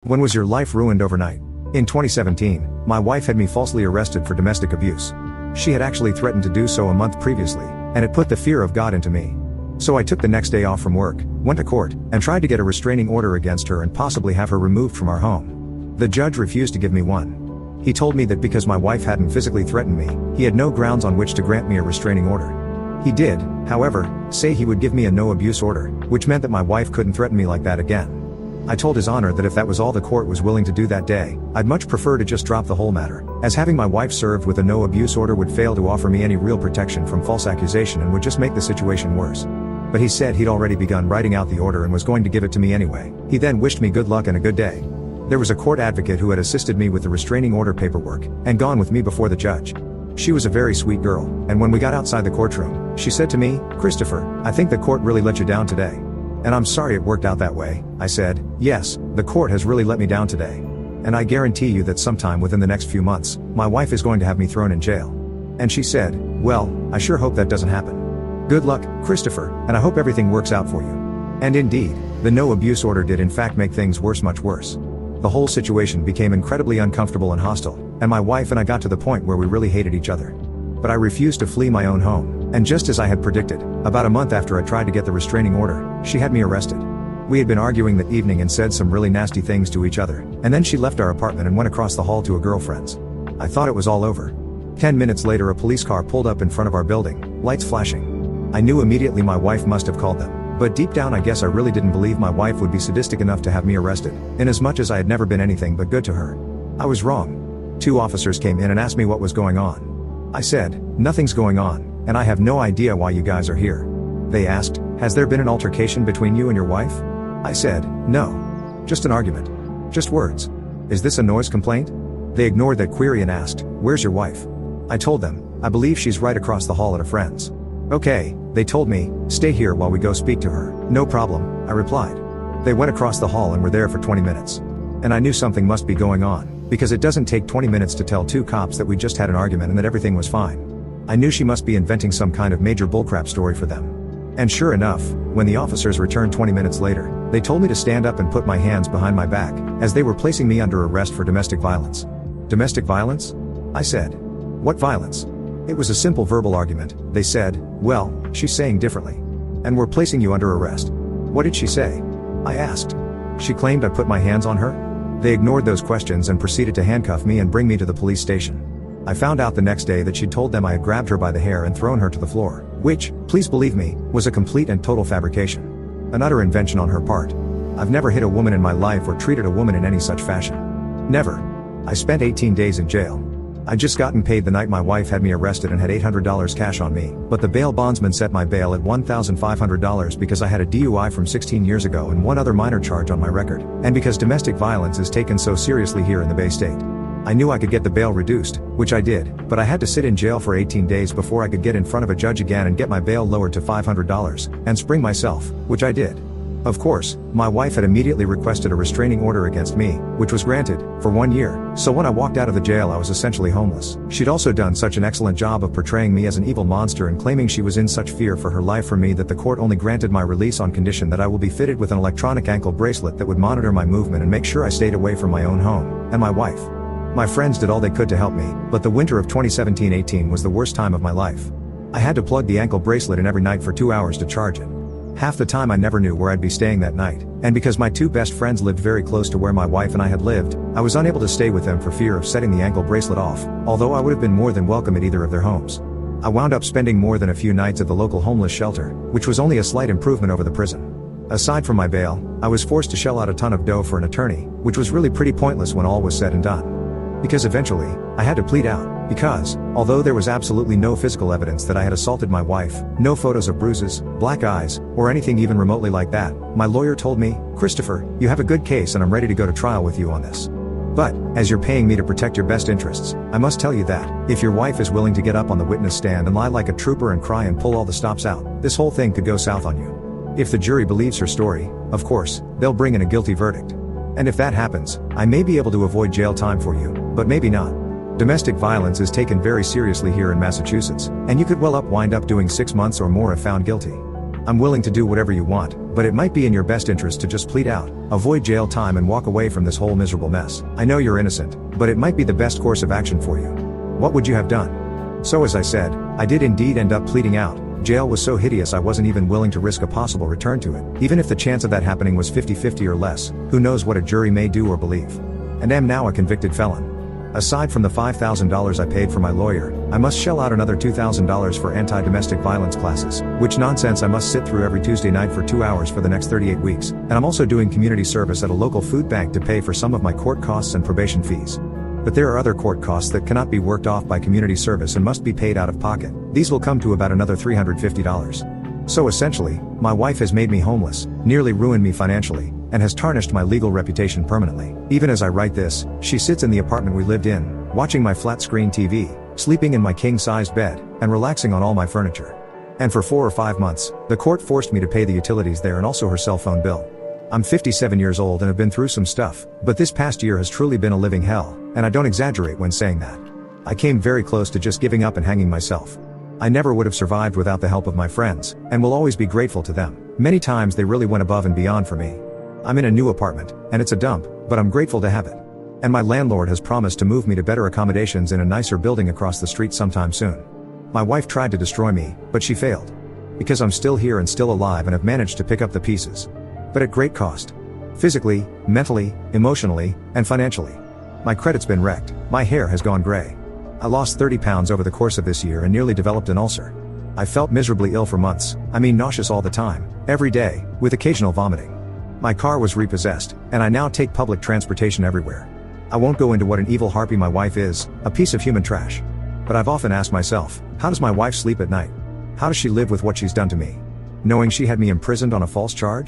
When was your life ruined overnight? In 2017, my wife had me falsely arrested for domestic abuse. She had actually threatened to do so a month previously, and it put the fear of God into me. So I took the next day off from work, went to court, and tried to get a restraining order against her and possibly have her removed from our home. The judge refused to give me one. He told me that because my wife hadn't physically threatened me, he had no grounds on which to grant me a restraining order. He did, however, say he would give me a no-abuse order, which meant that my wife couldn't threaten me like that again. I told His Honor that if that was all the court was willing to do that day, I'd much prefer to just drop the whole matter, as having my wife served with a no-abuse order would fail to offer me any real protection from false accusation and would just make the situation worse. But he said he'd already begun writing out the order and was going to give it to me anyway. He then wished me good luck and a good day. There was a court advocate who had assisted me with the restraining order paperwork, and gone with me before the judge. She was a very sweet girl, and when we got outside the courtroom, she said to me, "Christopher, I think the court really let you down today." "And I'm sorry it worked out that way," I said. "Yes, the court has really let me down today. And I guarantee you that sometime within the next few months, my wife is going to have me thrown in jail." And she said, "Well, I sure hope that doesn't happen. Good luck, Christopher, and I hope everything works out for you." And indeed, the no-abuse order did in fact make things worse, much worse. The whole situation became incredibly uncomfortable and hostile, and my wife and I got to the point where we really hated each other. But I refused to flee my own home, and just as I had predicted, about a month after I tried to get the restraining order, she had me arrested. We had been arguing that evening and said some really nasty things to each other, and then she left our apartment and went across the hall to a girlfriend's. I thought it was all over. 10 minutes later a police car pulled up in front of our building, lights flashing. I knew immediately my wife must have called them, but deep down I guess I really didn't believe my wife would be sadistic enough to have me arrested, inasmuch as I had never been anything but good to her. I was wrong. 2 officers came in and asked me what was going on. I said, "Nothing's going on, and I have no idea why you guys are here." They asked, "Has there been an altercation between you and your wife?" I said, "No. Just an argument. Just words. Is this a noise complaint?" They ignored that query and asked, "Where's your wife?" I told them, "I believe she's right across the hall at a friend's." "Okay," they told me, "stay here while we go speak to her." "No problem," I replied. They went across the hall and were there for 20 minutes. And I knew something must be going on, because it doesn't take 20 minutes to tell 2 cops that we just had an argument and that everything was fine. I knew she must be inventing some kind of major bullcrap story for them. And sure enough, when the officers returned 20 minutes later, they told me to stand up and put my hands behind my back, as they were placing me under arrest for domestic violence. "Domestic violence?" I said. "What violence?" "It was a simple verbal argument," they said. "Well, she's saying differently. And we're placing you under arrest." "What did she say?" I asked. "She claimed I put my hands on her." They ignored those questions and proceeded to handcuff me and bring me to the police station. I found out the next day that she'd told them I had grabbed her by the hair and thrown her to the floor, which, please believe me, was a complete and total fabrication. An utter invention on her part. I've never hit a woman in my life or treated a woman in any such fashion. Never. I spent 18 days in jail. I'd just gotten paid the night my wife had me arrested and had $800 cash on me, but the bail bondsman set my bail at $1,500 because I had a DUI from 16 years ago and one other minor charge on my record, and because domestic violence is taken so seriously here in the Bay State. I knew I could get the bail reduced, which I did, but I had to sit in jail for 18 days before I could get in front of a judge again and get my bail lowered to $500, and spring myself, which I did. Of course, my wife had immediately requested a restraining order against me, which was granted, for 1 year, so when I walked out of the jail I was essentially homeless. She'd also done such an excellent job of portraying me as an evil monster and claiming she was in such fear for her life from me that the court only granted my release on condition that I will be fitted with an electronic ankle bracelet that would monitor my movement and make sure I stayed away from my own home, and my wife. My friends did all they could to help me, but the winter of 2017-18 was the worst time of my life. I had to plug the ankle bracelet in every night for 2 hours to charge it. Half the time I never knew where I'd be staying that night, and because my 2 best friends lived very close to where my wife and I had lived, I was unable to stay with them for fear of setting the ankle bracelet off, although I would have been more than welcome at either of their homes. I wound up spending more than a few nights at the local homeless shelter, which was only a slight improvement over the prison. Aside from my bail, I was forced to shell out a ton of dough for an attorney, which was really pretty pointless when all was said and done. Because eventually, I had to plead out, because, although there was absolutely no physical evidence that I had assaulted my wife, no photos of bruises, black eyes, or anything even remotely like that, my lawyer told me, "Christopher, you have a good case and I'm ready to go to trial with you on this. But, as you're paying me to protect your best interests, I must tell you that, if your wife is willing to get up on the witness stand and lie like a trooper and cry and pull all the stops out, this whole thing could go south on you. If the jury believes her story, of course, they'll bring in a guilty verdict. And if that happens, I may be able to avoid jail time for you, but maybe not. Domestic violence is taken very seriously here in Massachusetts, and you could wind up doing 6 months or more if found guilty. I'm willing to do whatever you want, but it might be in your best interest to just plead out, avoid jail time and walk away from this whole miserable mess. I know you're innocent, but it might be the best course of action for you. What would you have done? So as I said, I did indeed end up pleading out. Jail was so hideous I wasn't even willing to risk a possible return to it, even if the chance of that happening was 50-50 or less. Who knows what a jury may do or believe. And am now a convicted felon. Aside from the $5,000 I paid for my lawyer, I must shell out another $2,000 for anti-domestic violence classes, which nonsense I must sit through every Tuesday night for 2 hours for the next 38 weeks, and I'm also doing community service at a local food bank to pay for some of my court costs and probation fees. But there are other court costs that cannot be worked off by community service and must be paid out of pocket. These will come to about another $350. So essentially, my wife has made me homeless, nearly ruined me financially, and has tarnished my legal reputation permanently. Even as I write this, she sits in the apartment we lived in, watching my flat-screen TV, sleeping in my king-sized bed, and relaxing on all my furniture. And for 4 or 5 months, the court forced me to pay the utilities there and also her cell phone bill. I'm 57 years old and have been through some stuff, but this past year has truly been a living hell, and I don't exaggerate when saying that. I came very close to just giving up and hanging myself. I never would have survived without the help of my friends, and will always be grateful to them. Many times they really went above and beyond for me. I'm in a new apartment, and it's a dump, but I'm grateful to have it. And my landlord has promised to move me to better accommodations in a nicer building across the street sometime soon. My wife tried to destroy me, but she failed. Because I'm still here and still alive and have managed to pick up the pieces. But at great cost. Physically, mentally, emotionally, and financially. My credit's been wrecked, my hair has gone gray. I lost 30 pounds over the course of this year and nearly developed an ulcer. I felt miserably ill for months, nauseous all the time, every day, with occasional vomiting. My car was repossessed, and I now take public transportation everywhere. I won't go into what an evil harpy my wife is, a piece of human trash. But I've often asked myself, how does my wife sleep at night? How does she live with what she's done to me? Knowing she had me imprisoned on a false charge?